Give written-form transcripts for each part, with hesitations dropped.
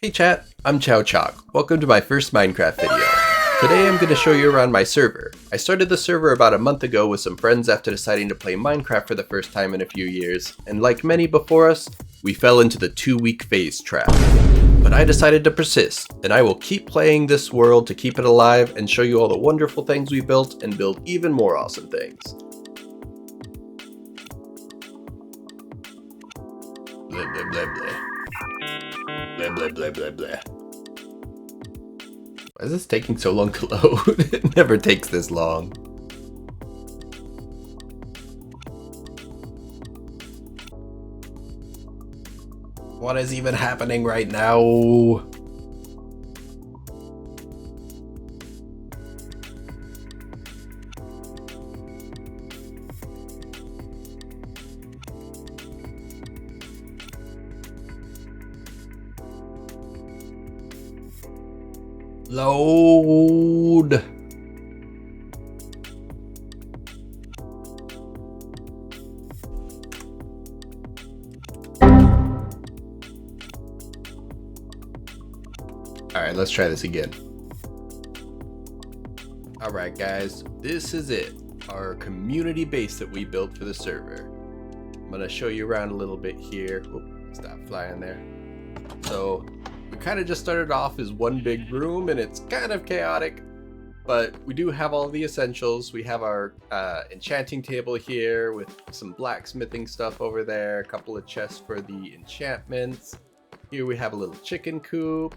Hey chat, I'm Chow Chalk. Welcome to my first Minecraft video. Today I'm going to show you around my server. I started the server about a month ago with some friends after deciding to play Minecraft for the first time in a few years, and like many before us, we fell into the 2-week phase trap. But I decided to persist, and I will keep playing this world to keep it alive and show you all the wonderful things we built and build even more awesome things. Blah blah blah blah. Blah blah blah blah blah. Why is this taking so long to load? It never takes this long. What is even happening right now? Load. Alright, let's try this again. Alright guys, this is it. Our community base that we built for the server. I'm gonna show you around a little bit here. Oop, stop flying there. So, we kind of just started off as one big room and it's kind of chaotic, but we do have all the essentials. We have our enchanting table here with some blacksmithing stuff over there, a couple of chests for the enchantments. Here we have a little chicken coop.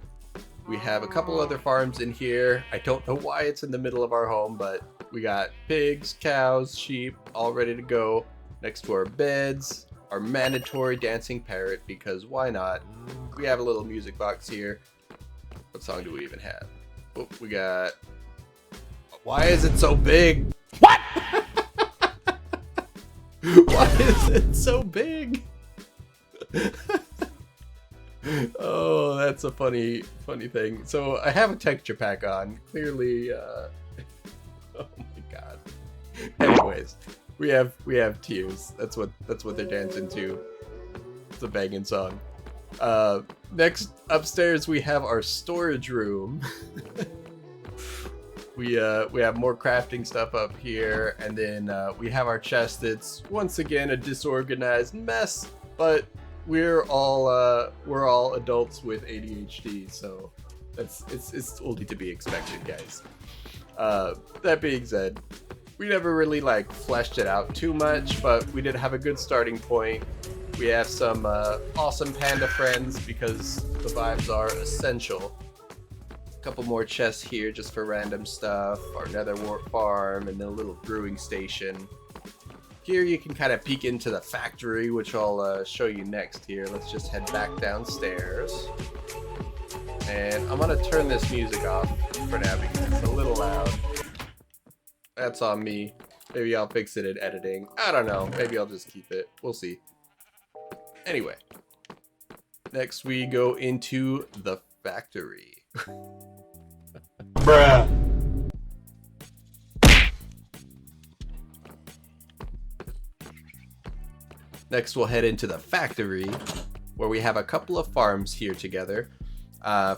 We have a couple other farms in here. I don't know why it's in the middle of our home, but we got pigs, cows, sheep, all ready to go next to our beds. Our mandatory dancing parrot, because why not? We have a little music box here. What song do we even have? Oh, we got... Why is it so big? What? Why is it so big? Oh, that's a funny thing. So I have a texture pack on. Clearly, oh my god. Anyways. We have tears. That's what they're dancing to. It's a banging song. Next upstairs we have our storage room. we have more crafting stuff up here, and then we have our chest that's once again a disorganized mess, but we're all adults with ADHD, so it's only to be expected, guys. That being said, we never really fleshed it out too much, but we did have a good starting point. We have some awesome panda friends because the vibes are essential. A couple more chests here just for random stuff, our nether wart farm, and then a little brewing station. Here you can kind of peek into the factory, which I'll show you next here. Let's just head back downstairs. And I'm gonna turn this music off for now because it's a little loud. That's on me. Maybe I'll fix it in editing. I don't know. Maybe I'll just keep it. We'll see. Anyway. Next we go into the factory. Bruh. Next we'll head into the factory, where we have a couple of farms here together.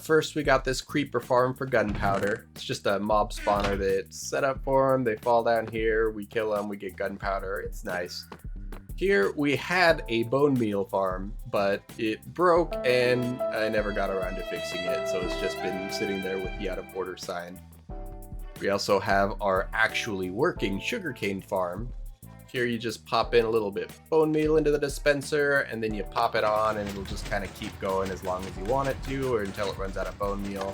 First we got this creeper farm for gunpowder. It's just a mob spawner that's set up for them. They fall down here, we kill them, we get gunpowder. It's nice. Here we had a bone meal farm, but it broke and I never got around to fixing it, so it's just been sitting there with the out of order sign. We also have our actually working sugarcane farm. Here you just pop in a little bit bone meal into the dispenser, and then you pop it on and it'll just kind of keep going as long as you want it to, or until it runs out of bone meal.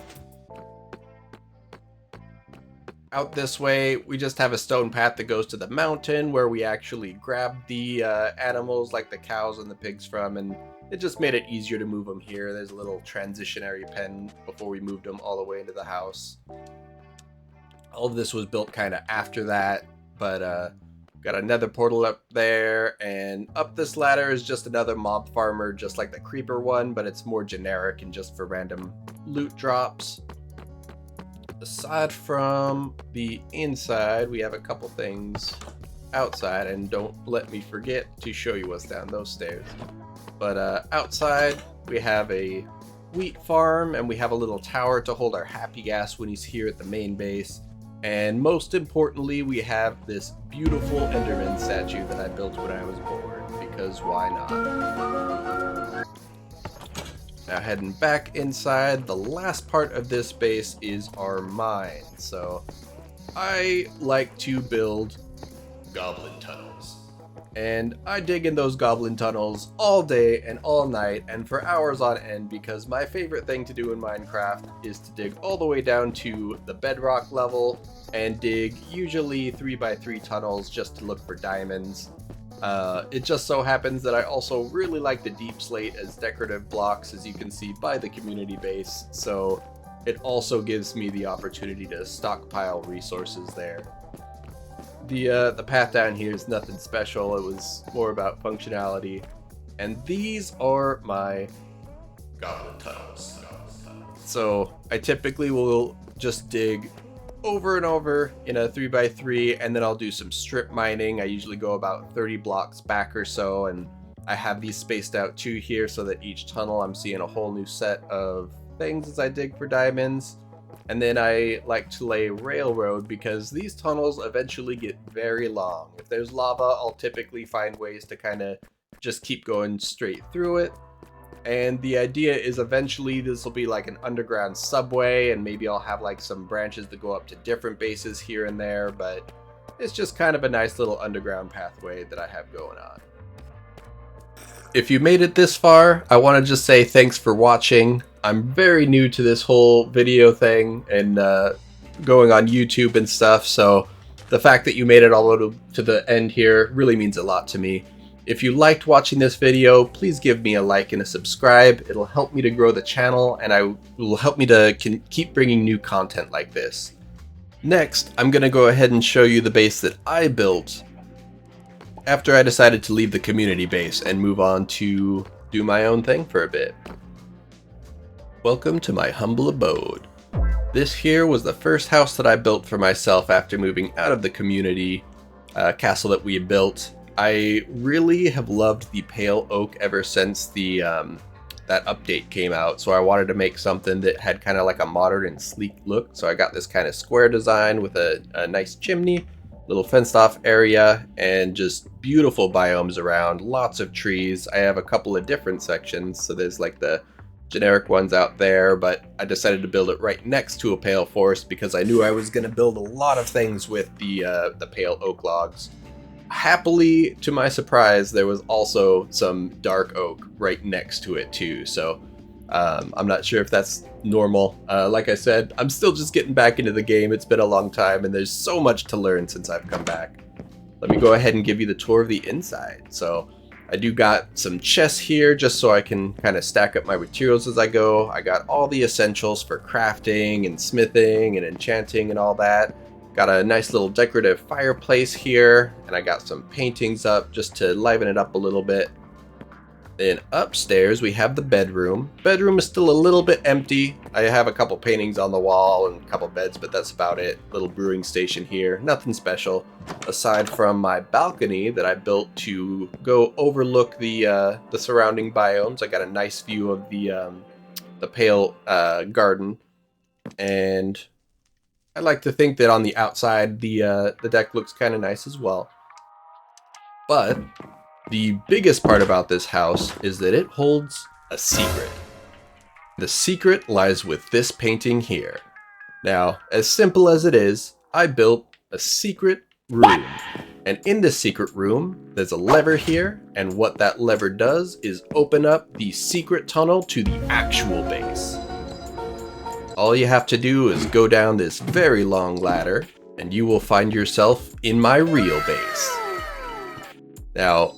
Out this way, we just have a stone path that goes to the mountain where we actually grab the animals like the cows and the pigs from, and it just made it easier to move them here. There's a little transitionary pen before we moved them all the way into the house. All of this was built kind of after that, but got another portal up there, and up this ladder is just another mob farmer, just like the creeper one, but it's more generic and just for random loot drops. Aside from the inside, we have a couple things outside, and don't let me forget to show you what's down those stairs. But outside, we have a wheat farm, and we have a little tower to hold our happy gas when he's here at the main base. And most importantly, we have this beautiful Enderman statue that I built when I was bored, because why not? Now heading back inside, the last part of this base is our mine. So I like to build goblin tunnels. And I dig in those goblin tunnels all day and all night and for hours on end, because my favorite thing to do in Minecraft is to dig all the way down to the bedrock level and dig usually 3x3 tunnels just to look for diamonds. It just so happens that I also really like the deep slate as decorative blocks, as you can see by the community base, so it also gives me the opportunity to stockpile resources there. The path down here is nothing special, it was more about functionality, and these are my goblin tunnels. So I typically will just dig over and over in a 3x3, and then I'll do some strip mining. I usually go about 30 blocks back or so, and I have these spaced out too here so that each tunnel I'm seeing a whole new set of things as I dig for diamonds. And then I like to lay railroad because these tunnels eventually get very long. If there's lava, I'll typically find ways to kind of just keep going straight through it. And the idea is eventually this will be like an underground subway, and maybe I'll have like some branches that go up to different bases here and there, but it's just kind of a nice little underground pathway that I have going on. If you made it this far, I want to just say thanks for watching. I'm very new to this whole video thing and going on YouTube and stuff, so the fact that you made it all to the end here really means a lot to me. If you liked watching this video, please give me a like and a subscribe. It'll help me to grow the channel, and it will help me to keep bringing new content like this. Next, I'm going to go ahead and show you the base that I built after I decided to leave the community base and move on to do my own thing for a bit. Welcome to my humble abode. This here was the first house that I built for myself after moving out of the community castle that we built. I really have loved the pale oak ever since the that update came out, so I wanted to make something that had kind of like a modern and sleek look. So I got this kind of square design with a nice chimney, little fenced off area, and just beautiful biomes around, lots of trees. I have a couple of different sections, so there's like the generic ones out there, but I decided to build it right next to a pale forest because I knew I was going to build a lot of things with the pale oak logs. Happily, to my surprise, there was also some dark oak right next to it too, so I'm not sure if that's normal. Like I said, I'm still just getting back into the game. It's been a long time and there's so much to learn since I've come back. Let me go ahead and give you the tour of the inside. So I do got some chests here just so I can kind of stack up my materials as I go. I got all the essentials for crafting and smithing and enchanting and all that. Got a nice little decorative fireplace here, and I got some paintings up just to liven it up a little bit. Then upstairs we have the bedroom. Bedroom is still a little bit empty. I have a couple paintings on the wall and a couple beds, but that's about it. Little brewing station here, nothing special. Aside from my balcony that I built to go overlook the surrounding biomes. I got a nice view of the pale garden, and I like to think that on the outside the deck looks kind of nice as well. But the biggest part about this house is that it holds a secret. The secret lies with this painting here. Now, as simple as it is, I built a secret room. And in this secret room, there's a lever here, and what that lever does is open up the secret tunnel to the actual base. All you have to do is go down this very long ladder, and you will find yourself in my real base. Now,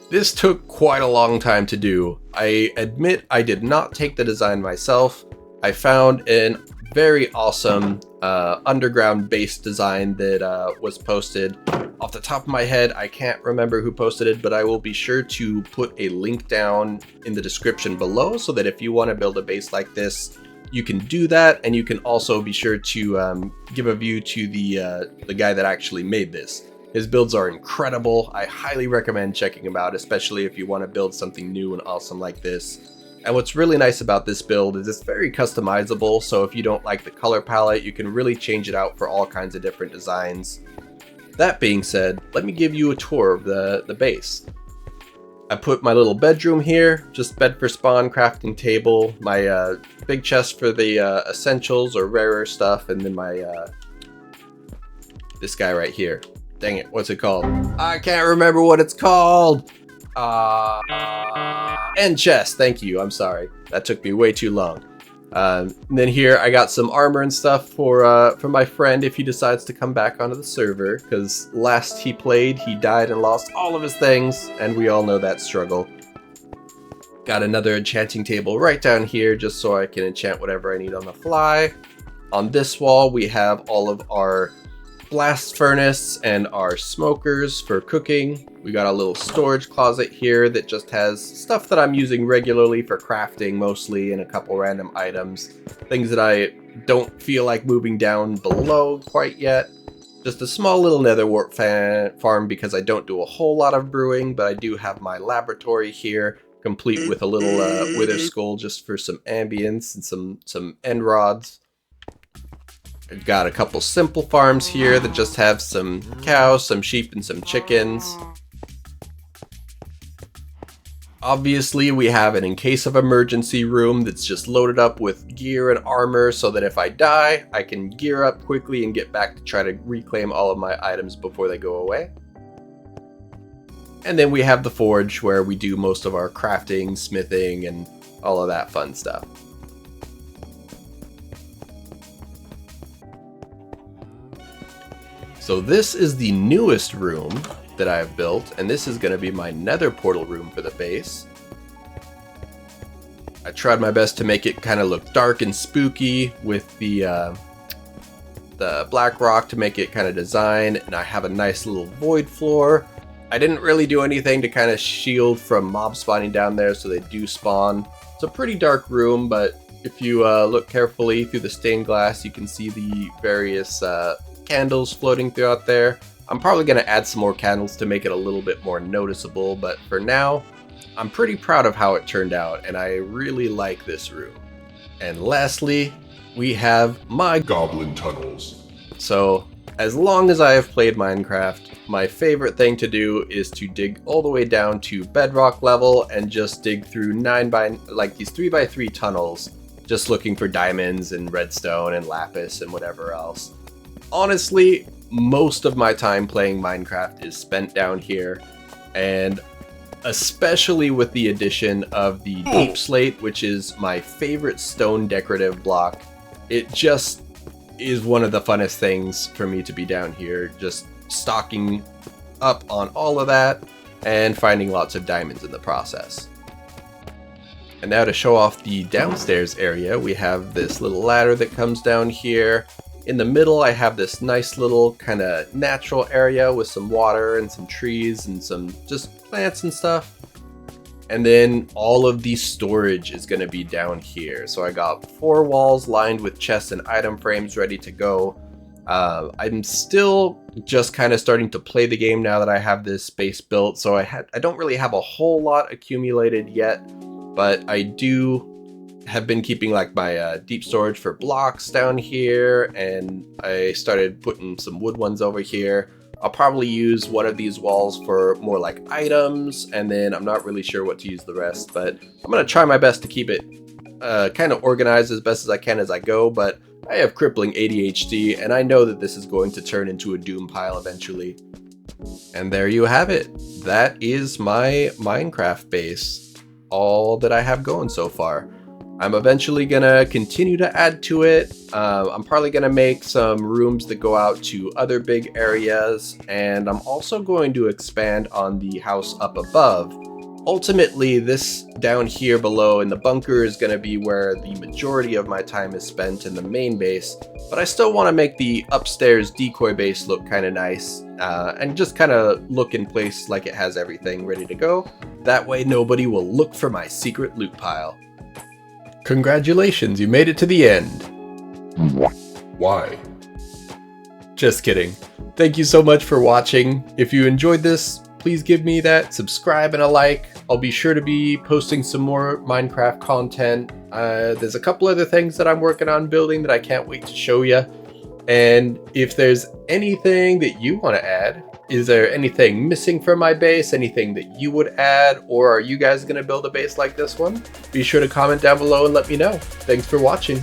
this took quite a long time to do. I admit I did not take the design myself. I found a very awesome underground base design that was posted. Off the top of my head, I can't remember who posted it, but I will be sure to put a link down in the description below so that if you want to build a base like this, you can do that, and you can also be sure to give a view to the guy that actually made this. His builds are incredible. I highly recommend checking him out, especially if you want to build something new and awesome like this. And what's really nice about this build is it's very customizable, so if you don't like the color palette, you can really change it out for all kinds of different designs. That being said, let me give you a tour of the base. I put my little bedroom here, just bed for spawn, crafting table, my big chest for the essentials or rarer stuff, and then my this guy right here. Dang it, what's it called? I can't remember what it's called! End chest, thank you, I'm sorry. That took me way too long. And then here I got some armor and stuff for my friend if he decides to come back onto the server, because last he played he died and lost all of his things, and we all know that struggle. Got another enchanting table right down here just so I can enchant whatever I need on the fly. On this wall we have all of our blast furnace and our smokers for cooking. We got a little storage closet here that just has stuff that I'm using regularly for crafting mostly, and a couple random items. Things that I don't feel like moving down below quite yet. Just a small little nether wart farm because I don't do a whole lot of brewing, but I do have my laboratory here, complete with a little wither skull just for some ambience and some end rods. I've got a couple simple farms here that just have some cows, some sheep, and some chickens. Obviously, we have an in case of emergency room that's just loaded up with gear and armor so that if I die, I can gear up quickly and get back to try to reclaim all of my items before they go away. And then we have the forge where we do most of our crafting, smithing, and all of that fun stuff. So this is the newest room that I have built, and this is going to be my nether portal room for the base. I tried my best to make it kind of look dark and spooky with the black rock to make it kind of design, and I have a nice little void floor. I didn't really do anything to kind of shield from mob spawning down there, so they do spawn. It's a pretty dark room, but if you look carefully through the stained glass, you can see the various candles floating throughout there. I'm probably going to add some more candles to make it a little bit more noticeable, but for now, I'm pretty proud of how it turned out, and I really like this room. And lastly, we have my goblin tunnels. So, as long as I have played Minecraft, my favorite thing to do is to dig all the way down to bedrock level and just dig through these 3x3 tunnels, just looking for diamonds and redstone and lapis and whatever else. Honestly, most of my time playing Minecraft is spent down here, and especially with the addition of the deep slate, which is my favorite stone decorative block. It just is one of the funnest things for me to be down here, just stocking up on all of that and finding lots of diamonds in the process. And now to show off the downstairs area, we have this little ladder that comes down here. In the middle, I have this nice little kind of natural area with some water and some trees and some just plants and stuff. And then all of the storage is going to be down here. So I got 4 walls lined with chests and item frames ready to go. I'm still just kind of starting to play the game now that I have this base built. So I don't really have a whole lot accumulated yet, but I do have been keeping like my deep storage for blocks down here, and I started putting some wood ones over here. I'll probably use one of these walls for more like items, and then I'm not really sure what to use the rest, but I'm going to try my best to keep it kind of organized as best as I can as I go, but I have crippling ADHD, and I know that this is going to turn into a doom pile eventually. And there you have it. That is my Minecraft base, all that I have going so far. I'm eventually gonna continue to add to it. I'm probably gonna make some rooms that go out to other big areas, and I'm also going to expand on the house up above. Ultimately, this down here below in the bunker is gonna be where the majority of my time is spent in the main base, but I still wanna make the upstairs decoy base look kinda nice, and just kinda look in place like it has everything ready to go. That way nobody will look for my secret loot pile. Congratulations, you made it to the end. Why? Just kidding. Thank you so much for watching. If you enjoyed this, please give me that subscribe and a like. I'll be sure to be posting some more Minecraft content. There's a couple other things that I'm working on building that I can't wait to show you. And if there's anything that you want to add, is there anything missing from my base? Anything that you would add? Or are you guys going to build a base like this one? Be sure to comment down below and let me know. Thanks for watching.